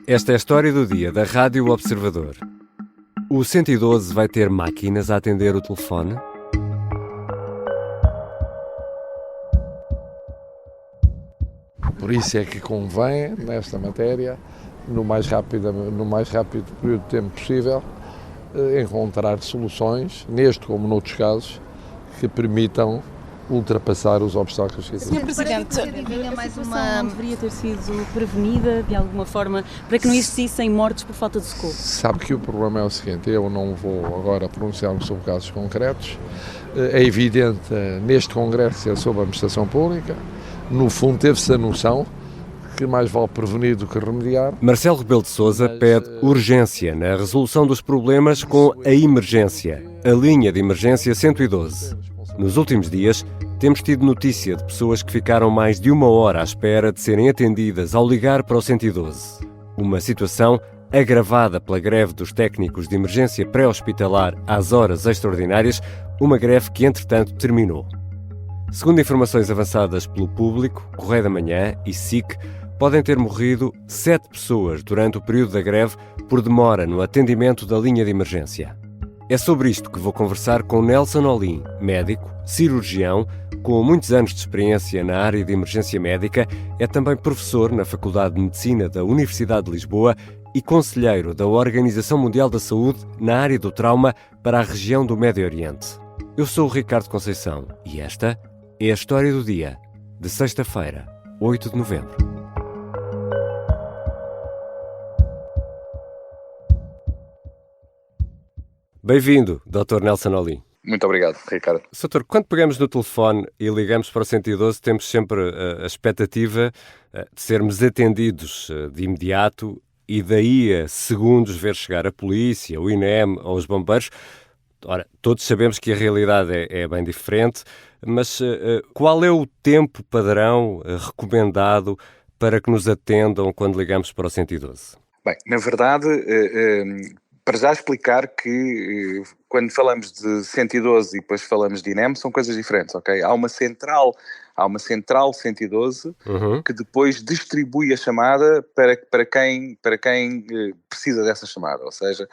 Esta é a história do dia da Rádio Observador. O 112 vai ter máquinas a atender o telefone? Por isso é que convém, nesta matéria, no mais rápido período de tempo possível, encontrar soluções, neste como noutros casos, que permitam ultrapassar os obstáculos que existem. Sr. Presidente, a situação deveria ter sido prevenida de alguma forma para que não existissem mortes por falta de socorro? Sabe que o problema é o seguinte, eu não vou agora pronunciar-me sobre casos concretos. É evidente, neste congresso é sobre a administração pública, no fundo teve-se a noção que mais vale prevenir do que remediar. Marcelo Rebelo de Sousa pede urgência na resolução dos problemas com a emergência, a linha de emergência 112. Nos últimos dias, temos tido notícia de pessoas que ficaram mais de 1 hora à espera de serem atendidas ao ligar para o 112. Uma situação agravada pela greve dos técnicos de emergência pré-hospitalar às horas extraordinárias, uma greve que, entretanto, terminou. Segundo informações avançadas pelo Público, Correio da Manhã e SIC, podem ter morrido 7 pessoas durante o período da greve por demora no atendimento da linha de emergência. É sobre isto que vou conversar com Nelson Olim, médico, cirurgião, com muitos anos de experiência na área de emergência médica, é também professor na Faculdade de Medicina da Universidade de Lisboa e conselheiro da Organização Mundial da Saúde na área do trauma para a região do Médio Oriente. Eu sou o Ricardo Conceição e esta é a história do dia, de sexta-feira, 8 de novembro. Bem-vindo, Dr. Nelson Olim. Muito obrigado, Ricardo. Doutor, quando pegamos no telefone e ligamos para o 112, temos sempre a expectativa de sermos atendidos de imediato e daí a segundos ver chegar a polícia, o INEM ou os bombeiros. Ora, todos sabemos que a realidade é bem diferente, mas qual é o tempo padrão recomendado para que nos atendam quando ligamos para o 112? Bem, na verdade, para já explicar que quando falamos de 112 e depois falamos de INEM são coisas diferentes, ok? Há uma central 112 que depois distribui a chamada para quem precisa dessa chamada. Ou seja,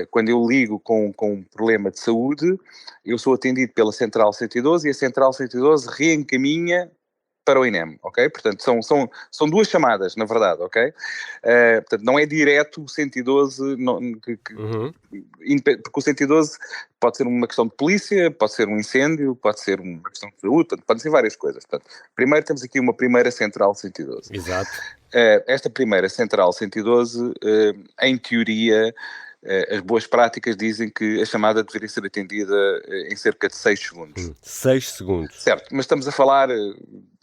quando eu ligo com um problema de saúde, eu sou atendido pela central 112 e a central 112 reencaminha para o INEM, ok? Portanto, são duas chamadas, na verdade, ok? Portanto, não é direto o 112, porque o 112 pode ser uma questão de polícia, pode ser um incêndio, pode ser uma questão de saúde, pode ser várias coisas. Portanto, primeiro temos aqui uma primeira central 112. Exato. Esta primeira central 112, em teoria, as boas práticas dizem que a chamada deveria ser atendida em cerca de 6 segundos. 6 segundos. Certo, mas estamos a falar,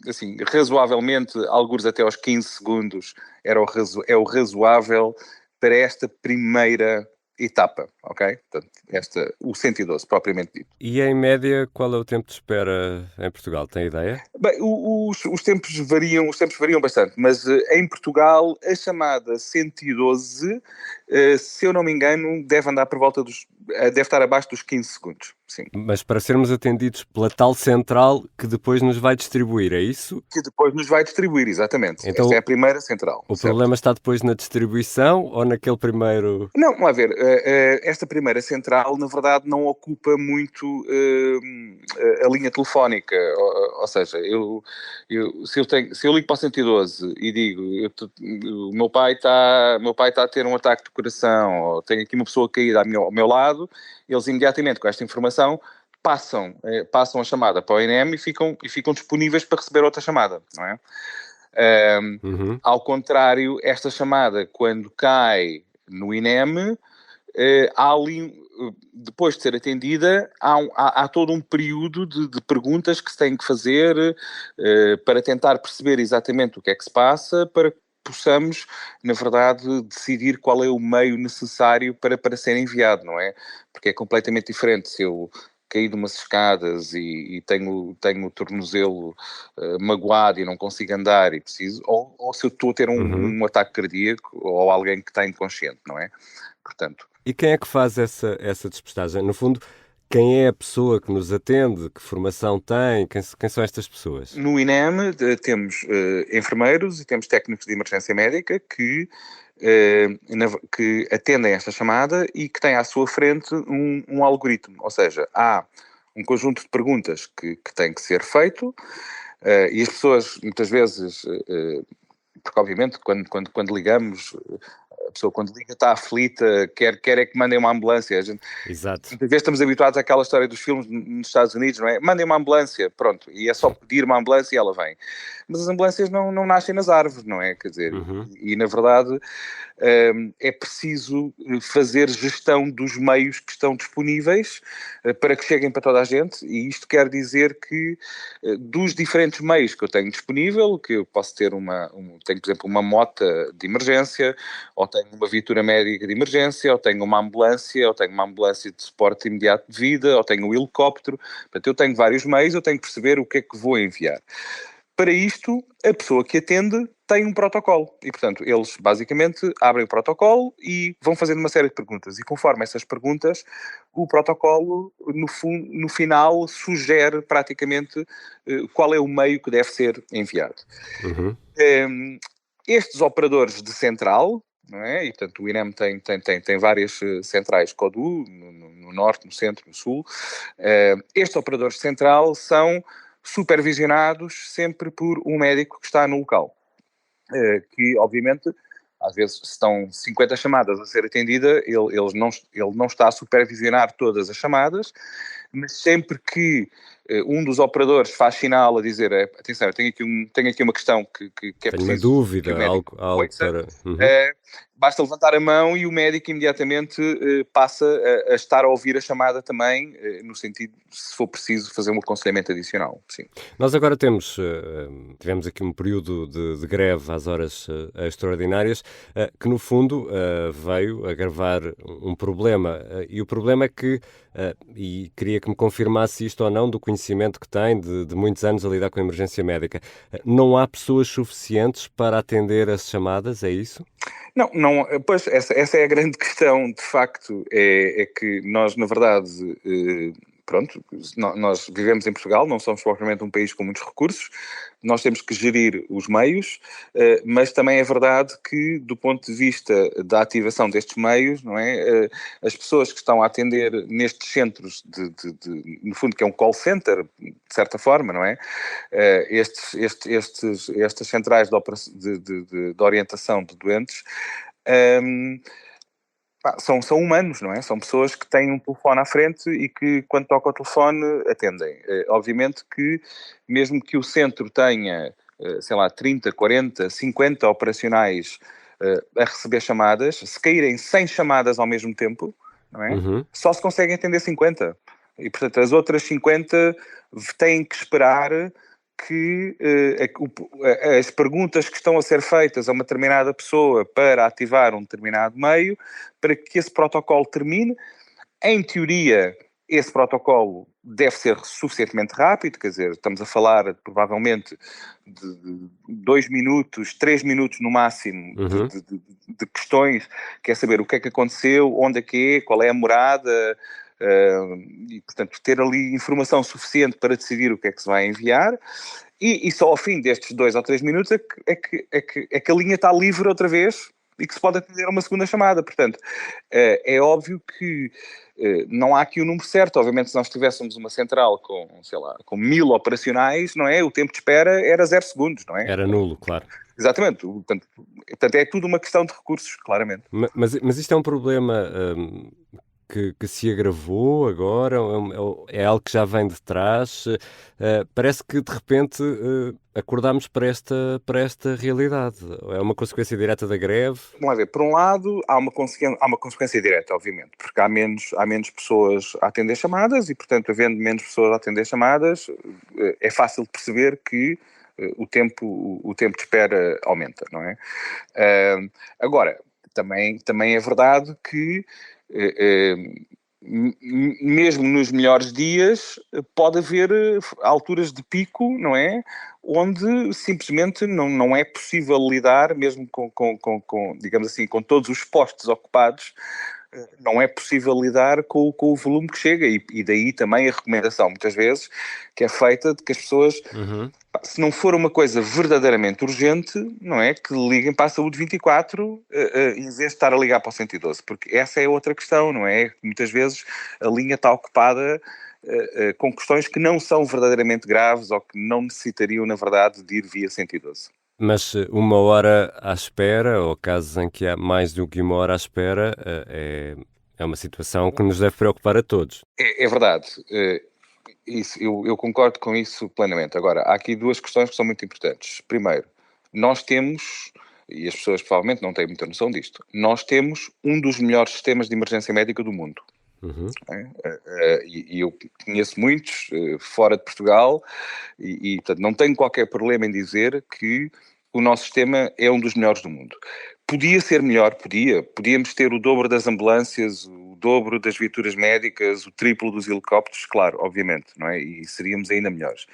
assim, razoavelmente, alguns até aos 15 segundos é o razoável para esta primeira etapa, ok? Portanto, o 112, propriamente dito. E em média, qual é o tempo de espera em Portugal? Tem ideia? Bem, os tempos variam bastante, mas em Portugal a chamada 112, se eu não me engano, deve andar por volta deve estar abaixo dos 15 segundos, sim. Mas para sermos atendidos pela tal central que depois nos vai distribuir, é isso? Que depois nos vai distribuir, exatamente. Então, esta é a primeira central. O certo? problema está depois na distribuição ou naquele primeiro... Não, vamos lá ver. Esta primeira central, na verdade, não ocupa muito a linha telefónica. Ou seja, se eu ligo para o 112 e digo o meu pai está a ter um ataque de coração, ou tenho aqui uma pessoa caída ao meu lado, eles imediatamente com esta informação passam a chamada para o INEM e ficam disponíveis para receber outra chamada, não é? Ao contrário, esta chamada, quando cai no INEM, há ali, depois de ser atendida, há todo um período de perguntas que se tem que fazer para tentar perceber exatamente o que é que se passa, para que possamos, na verdade, decidir qual é o meio necessário para ser enviado, não é? Porque é completamente diferente se eu caí de umas escadas e tenho o tornozelo magoado e não consigo andar e preciso, ou se eu estou a ter um ataque cardíaco ou alguém que está inconsciente, não é? Portanto... E quem é que faz essa despestagem? No fundo, Quem é a pessoa que nos atende? Que formação tem? Quem são estas pessoas? No INEM temos enfermeiros e temos técnicos de emergência médica que atendem esta chamada e que têm à sua frente um algoritmo. Ou seja, há um conjunto de perguntas que tem que ser feito e as pessoas, muitas vezes, porque obviamente quando ligamos, a pessoa quando liga está aflita, quer é que mandem uma ambulância. Exato. Muitas vezes estamos habituados àquela história dos filmes nos Estados Unidos, não é? Mandem uma ambulância, pronto, e é só pedir uma ambulância e ela vem. Mas as ambulâncias não nascem nas árvores, não é? Quer dizer, e na verdade é preciso fazer gestão dos meios que estão disponíveis para que cheguem para toda a gente, e isto quer dizer que dos diferentes meios que eu tenho disponível, que eu posso ter tenho, por exemplo, uma mota de emergência, ou tenho uma viatura médica de emergência, ou tenho uma ambulância, ou tenho uma ambulância de suporte imediato de vida, ou tenho um helicóptero. Portanto, eu tenho vários meios, eu tenho que perceber o que é que vou enviar. Para isto, a pessoa que atende tem um protocolo e, portanto, eles basicamente abrem o protocolo e vão fazendo uma série de perguntas. E conforme essas perguntas, o protocolo, no final, sugere praticamente qual é o meio que deve ser enviado. Estes operadores de central, não é? E, portanto, o INEM tem várias centrais CODU, no norte, no centro, no sul. Estes operadores de central são supervisionados sempre por um médico que está no local, que obviamente, às vezes, se estão 50 chamadas a ser atendida, ele não está a supervisionar todas as chamadas, mas sempre que um dos operadores faz sinal a dizer, atenção, eu tenho aqui uma questão que é tenho preciso... uma dúvida, algo para... Basta levantar a mão e o médico imediatamente passa a estar a ouvir a chamada também, no sentido, se for preciso, fazer um aconselhamento adicional. Sim. Nós agora tivemos aqui um período de greve às horas extraordinárias, que no fundo veio agravar um problema. E o problema é que, e queria que me confirmasse isto ou não, do conhecimento que tem de muitos anos a lidar com a emergência médica, não há pessoas suficientes para atender as chamadas, é isso? Não, pois essa é a grande questão, de facto, é que nós, na verdade, pronto, nós vivemos em Portugal, não somos propriamente um país com muitos recursos, nós temos que gerir os meios, mas também é verdade que, do ponto de vista da ativação destes meios, não é, as pessoas que estão a atender nestes centros, no fundo, que é um call center, de certa forma, não é? Estas centrais de orientação de doentes, são humanos, não é? São pessoas que têm um telefone à frente e que, quando toca o telefone, atendem. Obviamente que, mesmo que o centro tenha, sei lá, 30, 40, 50 operacionais a receber chamadas, se caírem 100 chamadas ao mesmo tempo, não é? Só se conseguem atender 50. E, portanto, as outras 50 têm que esperar que as perguntas que estão a ser feitas a uma determinada pessoa para ativar um determinado meio, para que esse protocolo termine. Em teoria, esse protocolo deve ser suficientemente rápido, quer dizer, estamos a falar provavelmente de 2 minutos, 3 minutos no máximo de questões, quer saber o que é que aconteceu, onde é que é, qual é a morada, e, portanto, ter ali informação suficiente para decidir o que é que se vai enviar, e só ao fim destes 2 ou 3 minutos é que a linha está livre outra vez e que se pode atender a uma segunda chamada. Portanto, é óbvio que não há aqui o número certo. Obviamente, se nós tivéssemos uma central com 1000 operacionais, não é? O tempo de espera era 0 segundos, não é? Era nulo, claro. Exatamente. Portanto, é tudo uma questão de recursos, claramente. Mas isto é um problema que se agravou agora? É algo que já vem de trás? Parece que, de repente, acordámos para esta realidade. É uma consequência direta da greve? Vamos ver, por um lado, há uma consequência direta, obviamente, porque há menos pessoas a atender chamadas e, portanto, havendo menos pessoas a atender chamadas, é fácil de perceber que o tempo de espera aumenta, não é? Agora, também é verdade que mesmo nos melhores dias pode haver alturas de pico, não é? Onde simplesmente não é possível lidar, mesmo com digamos assim, com todos os postos ocupados, não é possível lidar com o volume que chega e daí também a recomendação, muitas vezes, que é feita de que as pessoas, se não for uma coisa verdadeiramente urgente, não é, que liguem para a Saúde 24 em vez de estar a ligar para o 112, porque essa é outra questão, não é? Muitas vezes a linha está ocupada com questões que não são verdadeiramente graves ou que não necessitariam, na verdade, de ir via 112. Mas uma hora à espera, ou casos em que há mais do que uma hora à espera, é uma situação que nos deve preocupar a todos. É verdade. Isso, eu concordo com isso plenamente. Agora, há aqui duas questões que são muito importantes. Primeiro, nós temos, e as pessoas provavelmente não têm muita noção disto, nós temos um dos melhores sistemas de emergência médica do mundo. E eu conheço muitos fora de Portugal e portanto, não tenho qualquer problema em dizer que o nosso sistema é um dos melhores do mundo. Podia ser melhor, podíamos ter o dobro das ambulâncias, o dobro das viaturas médicas, o triplo dos helicópteros, claro, obviamente, não é? E seríamos ainda melhores.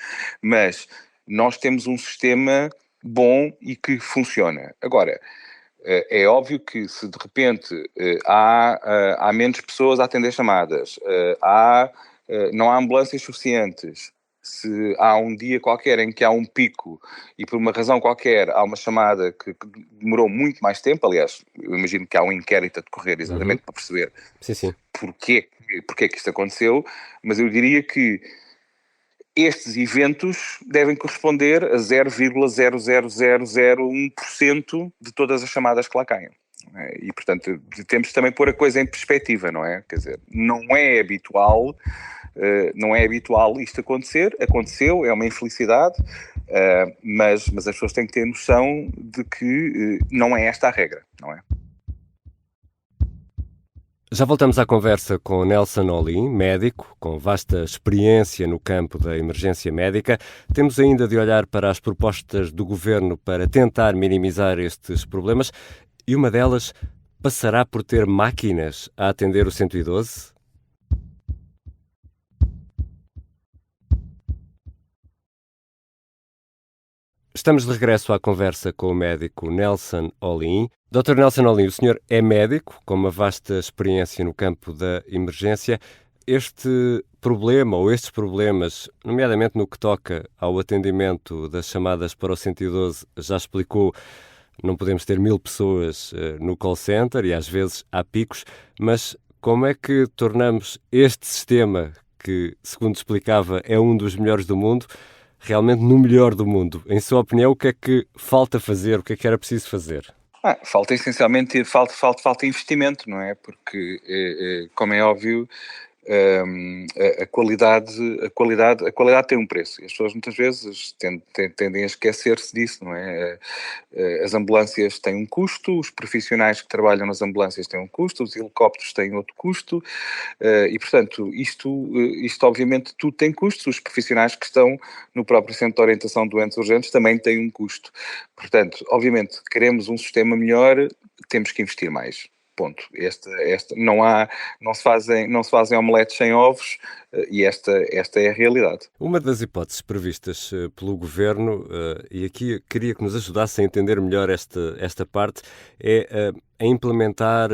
Mas nós temos um sistema bom e que funciona. Agora, é óbvio que se de repente há menos pessoas a atender chamadas, não há ambulâncias suficientes, se há um dia qualquer em que há um pico e por uma razão qualquer há uma chamada que demorou muito mais tempo, aliás, eu imagino que há um inquérito a decorrer exatamente para perceber porquê que isto aconteceu, mas eu diria que estes eventos devem corresponder a 0,00001% de todas as chamadas que lá caem. E, portanto, temos de também pôr a coisa em perspectiva, não é? Quer dizer, não é habitual isto acontecer. Aconteceu, é uma infelicidade, mas as pessoas têm que ter noção de que não é esta a regra, não é? Já voltamos à conversa com Nelson Olim, médico, com vasta experiência no campo da emergência médica. Temos ainda de olhar para as propostas do Governo para tentar minimizar estes problemas e uma delas passará por ter máquinas a atender o 112? Estamos de regresso à conversa com o médico Nelson Olim. Dr. Nelson Olim, o senhor é médico, com uma vasta experiência no campo da emergência. Este problema, ou estes problemas, nomeadamente no que toca ao atendimento das chamadas para o 112, já explicou, não podemos ter 1000 pessoas no call center e às vezes há picos, mas como é que tornamos este sistema, que, segundo explicava, é um dos melhores do mundo, realmente no melhor do mundo? Em sua opinião, o que é que falta fazer? O que é que era preciso fazer? Falta essencialmente falta investimento, não é? Porque, como é óbvio, a qualidade tem um preço e as pessoas muitas vezes tendem a esquecer-se disso, não é? As ambulâncias têm um custo, os profissionais que trabalham nas ambulâncias têm um custo, os helicópteros têm outro custo e, portanto, isto obviamente tudo tem custos. Os profissionais que estão no próprio Centro de Orientação de Doentes Urgentes também têm um custo. Portanto, obviamente, queremos um sistema melhor, temos que investir mais. Ponto. Não se fazem omeletes sem ovos e esta é a realidade. Uma das hipóteses previstas pelo Governo, e aqui queria que nos ajudasse a entender melhor esta parte, é a implementar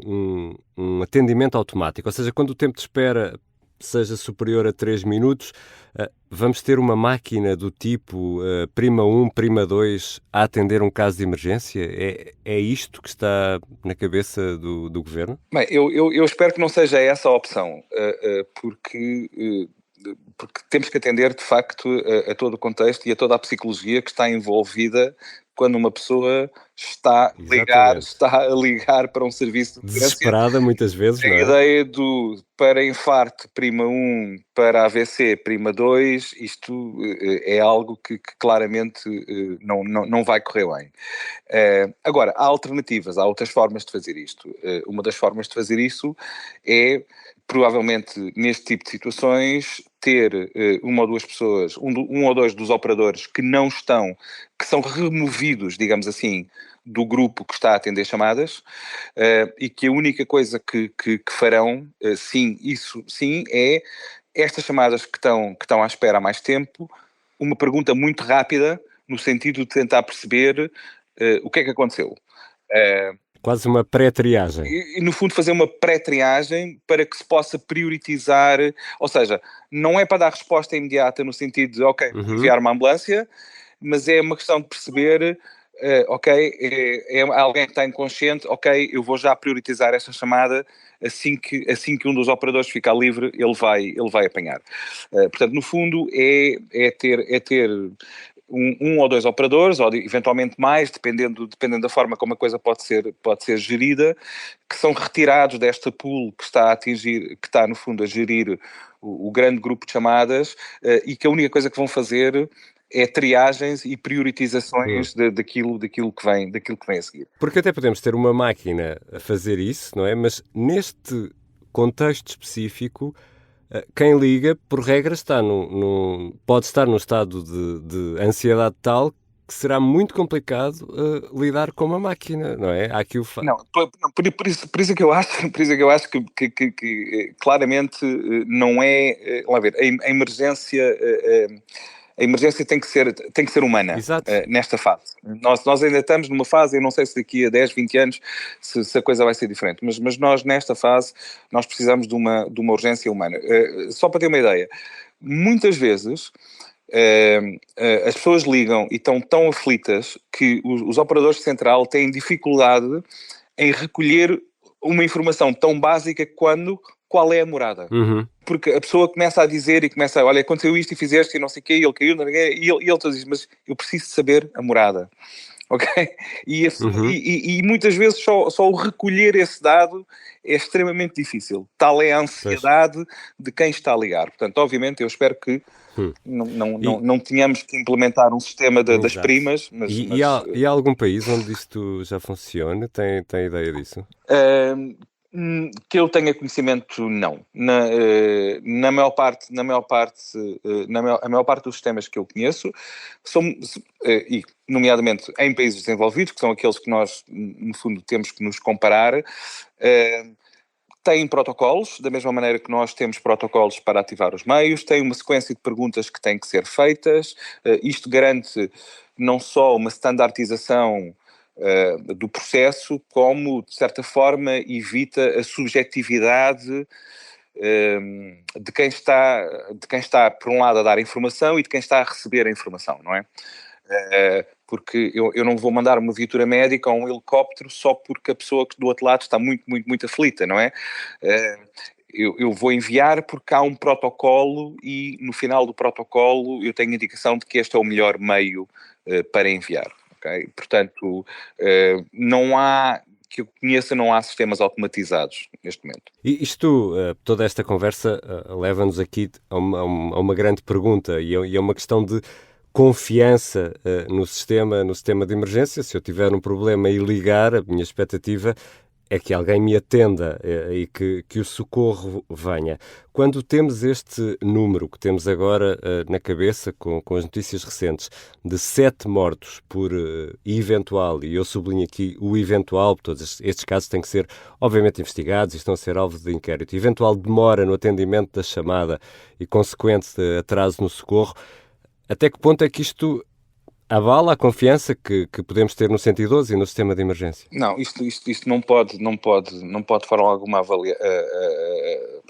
um atendimento automático. Ou seja, quando o tempo de espera seja superior a 3 minutos, vamos ter uma máquina do tipo prima 1, prima 2 a atender um caso de emergência? É isto que está na cabeça do Governo? Bem, eu espero que não seja essa a opção, porque temos que atender, de facto, a todo o contexto e a toda a psicologia que está envolvida quando uma pessoa está a ligar para um serviço de urgência. Desesperada muitas vezes, não é? A ideia do para infarto prima 1, para AVC prima 2, isto é algo que claramente não vai correr bem. Agora, há alternativas, há outras formas de fazer isto. Uma das formas de fazer isso é, provavelmente, neste tipo de situações, ter uma ou duas pessoas, um ou dois dos operadores que são removidos, digamos assim, do grupo que está a atender chamadas e que a única coisa que farão, isso sim, é estas chamadas que estão à espera há mais tempo, uma pergunta muito rápida, no sentido de tentar perceber o que é que aconteceu. Quase uma pré-triagem. E, no fundo, fazer uma pré-triagem para que se possa prioritizar, ou seja, não é para dar resposta imediata no sentido de, ok, vou enviar uma ambulância, mas é uma questão de perceber, ok, é alguém que está inconsciente, ok, eu vou já prioritizar esta chamada, assim que um dos operadores ficar livre, ele vai apanhar. Portanto, no fundo, é ter um ou dois operadores, ou eventualmente mais, dependendo da forma como a coisa pode ser gerida, que são retirados desta pool que está no fundo a gerir o grande grupo de chamadas, e que a única coisa que vão fazer é triagens e prioritizações daquilo que vem a seguir. Porque até podemos ter uma máquina a fazer isso, não é? Mas neste contexto específico, quem liga, por regra, pode estar num estado de ansiedade tal que será muito complicado lidar com uma máquina, não é? Há aqui o Não, por isso é que eu acho que claramente não é. Vamos ver, a emergência. A emergência tem que ser humana. Exato. Nesta fase. Nós ainda estamos numa fase, eu não sei se daqui a 10, 20 anos se a coisa vai ser diferente, mas nós nesta fase nós precisamos de uma urgência humana. Só para ter uma ideia, muitas vezes as pessoas ligam e estão tão aflitas que os operadores de central têm dificuldade em recolher uma informação tão básica qual é a morada. Porque a pessoa começa a dizer e começa a, olha, aconteceu isto e fizeste e não sei o quê, e ele caiu, e ele diz, mas eu preciso saber a morada. Ok? E muitas vezes só o recolher esse dado é extremamente difícil. Tal é a ansiedade de quem está a ligar. Portanto, obviamente, eu espero que não tínhamos que implementar um sistema das primas. E há algum país onde isto já funcione? Tem ideia disso? Que eu tenha conhecimento, não. A maior parte dos sistemas que eu conheço e nomeadamente em países desenvolvidos, que são aqueles que nós, no fundo, temos que nos comparar, têm protocolos, da mesma maneira que nós temos protocolos para ativar os meios, têm uma sequência de perguntas que têm que ser feitas. Isto garante não só uma standardização do processo, como, de certa forma, evita a subjetividade de quem está, por um lado, a dar informação e de quem está a receber a informação, não é? Porque eu não vou mandar uma viatura médica ou um helicóptero só porque a pessoa que do outro lado está muito, muito, muito aflita, não é? Eu vou enviar porque há um protocolo e no final do protocolo eu tenho a indicação de que este é o melhor meio para enviar. Okay? Portanto, que eu conheça, não há sistemas automatizados neste momento. E toda esta conversa leva-nos aqui a uma grande pergunta e é uma questão de confiança no sistema de emergência. Se eu tiver um problema e ligar, a minha expectativa é que alguém me atenda e que o socorro venha. Quando temos este número que temos agora na cabeça, com as notícias recentes, de 7 mortos por eventual, e eu sublinho aqui o eventual, todos estes casos têm que ser, obviamente, investigados e estão a ser alvo de inquérito, eventual demora no atendimento da chamada e consequente atraso no socorro, até que ponto é que isto abala a confiança que podemos ter no 112 e no sistema de emergência? Não, isto não pode de forma alguma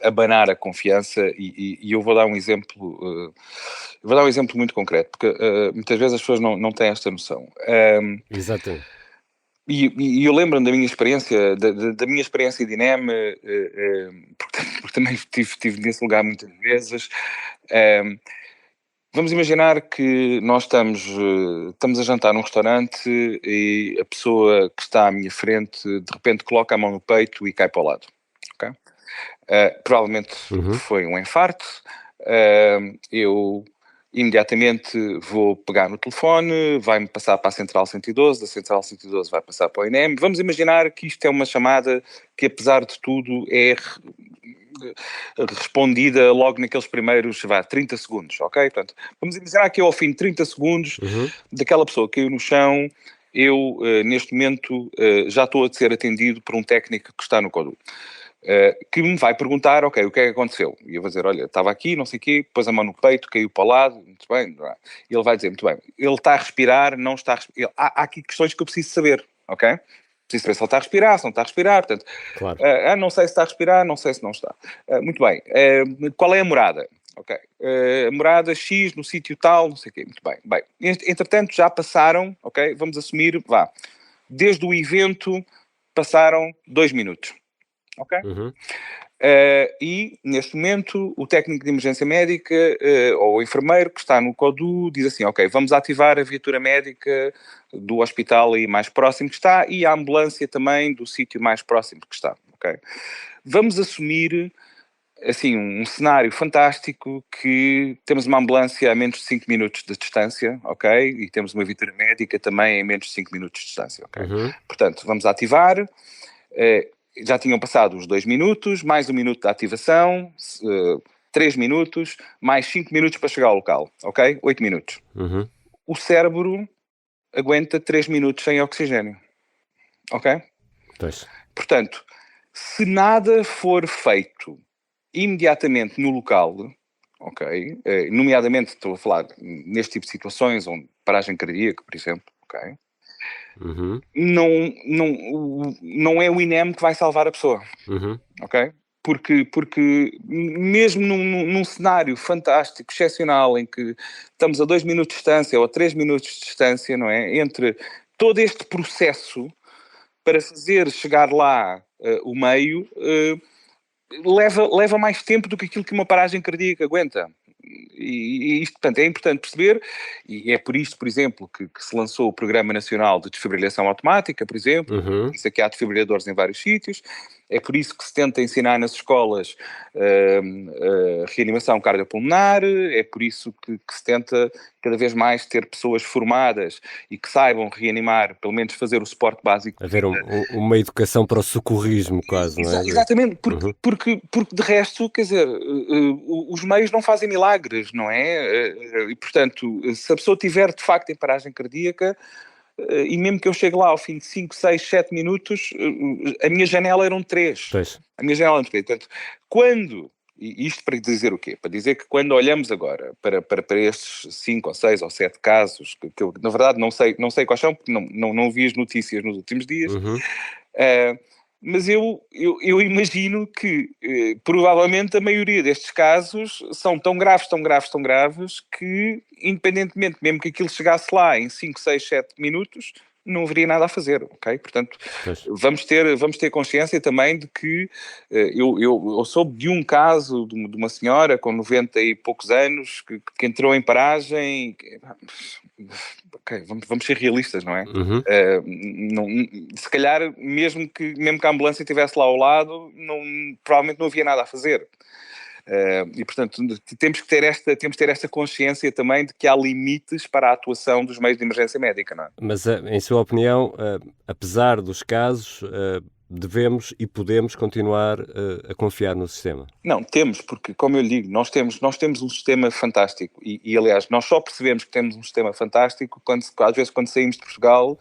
abanar a confiança e eu vou dar um exemplo, muito concreto, porque muitas vezes as pessoas não têm esta noção. Exatamente. E eu lembro-me da minha experiência, da minha experiência de INEM, porque também estive nesse lugar muitas vezes. Vamos imaginar que nós estamos a jantar num restaurante e a pessoa que está à minha frente de repente coloca a mão no peito e cai para o lado. Okay? Provavelmente foi um infarto. Eu imediatamente vou pegar no telefone, vai-me passar para a Central 112, da Central 112 vai passar para o INEM. Vamos imaginar que isto é uma chamada que, apesar de tudo, é respondida logo naqueles primeiros 30 segundos, ok? Portanto, vamos imaginar que eu, ao fim de 30 segundos daquela pessoa que caiu no chão, eu, neste momento, já estou a ser atendido por um técnico que está no CODU. Que me vai perguntar, ok, o que é que aconteceu? E eu vou dizer, olha, estava aqui, não sei o quê, pôs a mão no peito, caiu para o lado, muito bem. E ele vai dizer, muito bem, ele está a respirar, não está a respirar. Há aqui questões que eu preciso saber, ok? Preciso saber se ele está a respirar, se não está a respirar, portanto, Claro. não sei se está a respirar, não sei se não está. Muito bem. Qual é a morada? Ok. A morada X no sítio tal, não sei o quê. Muito bem. Bem, entretanto já passaram, ok? Vamos assumir, desde o evento passaram 2 minutos. Ok? Uhum. E, neste momento, o técnico de emergência médica ou o enfermeiro que está no CODU diz assim, ok, vamos ativar a viatura médica do hospital aí mais próximo que está e a ambulância também do sítio mais próximo que está, ok? Vamos assumir, assim, um cenário fantástico que temos uma ambulância a menos de 5 minutos de distância, ok? E temos uma viatura médica também a menos de 5 minutos de distância, ok? Uhum. Portanto, vamos ativar... já tinham passado os 2 minutos, mais 1 minuto de ativação, 3 minutos, mais 5 minutos para chegar ao local, ok? 8 minutos. Uhum. O cérebro aguenta 3 minutos sem oxigênio, ok? Pois. Portanto, se nada for feito imediatamente no local, ok? Nomeadamente, estou a falar neste tipo de situações, onde paragem cardíaca, por exemplo, ok? Uhum. Não é o INEM que vai salvar a pessoa, Uhum. ok? Porque mesmo num cenário fantástico, excepcional, em que estamos a 2 minutos de distância ou a 3 minutos de distância, não é? Entre todo este processo para fazer chegar lá o meio, leva mais tempo do que aquilo que uma paragem cardíaca aguenta. E isto, portanto, é importante perceber, e é por isto, por exemplo, que se lançou o Programa Nacional de Desfibrilação Automática, por exemplo. Uhum. Isso aqui há desfibriladores em vários sítios, é por isso que se tenta ensinar nas escolas reanimação cardiopulmonar, é por isso que se tenta cada vez mais ter pessoas formadas e que saibam reanimar, pelo menos fazer o suporte básico. Haver uma educação para o socorrismo, quase, não é? Exatamente, porque de resto, quer dizer, os meios não fazem milagres, não é? E, portanto, se a pessoa tiver de facto em paragem cardíaca, e mesmo que eu chegue lá ao fim de 5, 6, 7 minutos, a minha janela eram 3. Pois. A minha janela eram 3. Portanto, quando... E isto para dizer o quê? Para dizer que quando olhamos agora para estes 5 ou 6 ou 7 casos, que eu na verdade não sei quais são, porque não vi as notícias nos últimos dias, Uhum. mas eu imagino que provavelmente a maioria destes casos são tão graves, que independentemente, mesmo que aquilo chegasse lá em 5, 6, 7 minutos, não haveria nada a fazer, ok? Portanto, Pois. vamos ter consciência também de que eu soube de um caso de uma senhora com 90 e poucos anos que entrou em paragem. Ok, vamos ser realistas, não é? Uhum. Se calhar, mesmo que a ambulância estivesse lá ao lado, provavelmente não havia nada a fazer. E, portanto, temos que ter esta consciência também de que há limites para a atuação dos meios de emergência médica, não é? Mas, em sua opinião, apesar dos casos, devemos e podemos continuar a confiar no sistema? Não, temos, porque, como eu lhe digo, nós temos um sistema fantástico e aliás, nós só percebemos que temos um sistema fantástico às vezes quando saímos de Portugal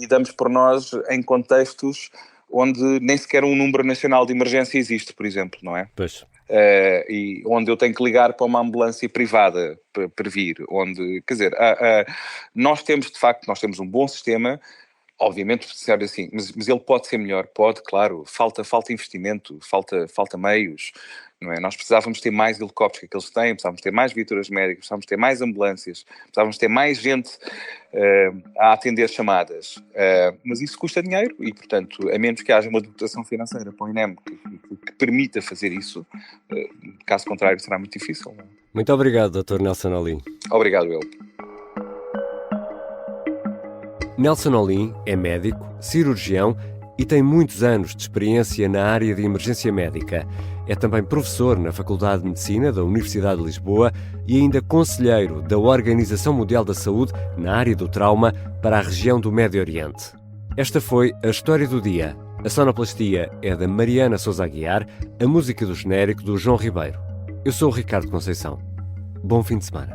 e damos por nós em contextos onde nem sequer um número nacional de emergência existe, por exemplo, não é? Pois. E onde eu tenho que ligar para uma ambulância privada para vir, onde, quer dizer, nós temos um bom sistema, obviamente, assim, mas ele pode ser melhor, claro, falta investimento, falta meios, não é? Nós precisávamos ter mais helicópteros que eles têm, precisávamos ter mais viaturas médicas, precisávamos ter mais ambulâncias, precisávamos ter mais gente a atender chamadas, mas isso custa dinheiro e, portanto, a menos que haja uma dotação financeira para o INEM que permita fazer isso, caso contrário será muito difícil. Não é? Muito obrigado, Dr. Nelson Olim. Obrigado, eu. Nelson Olim é médico, cirurgião e tem muitos anos de experiência na área de emergência médica. É também professor na Faculdade de Medicina da Universidade de Lisboa e ainda conselheiro da Organização Mundial da Saúde na área do trauma para a região do Médio Oriente. Esta foi a História do Dia. A sonoplastia é da Mariana Sousa Aguiar, a música do genérico do João Ribeiro. Eu sou o Ricardo Conceição. Bom fim de semana.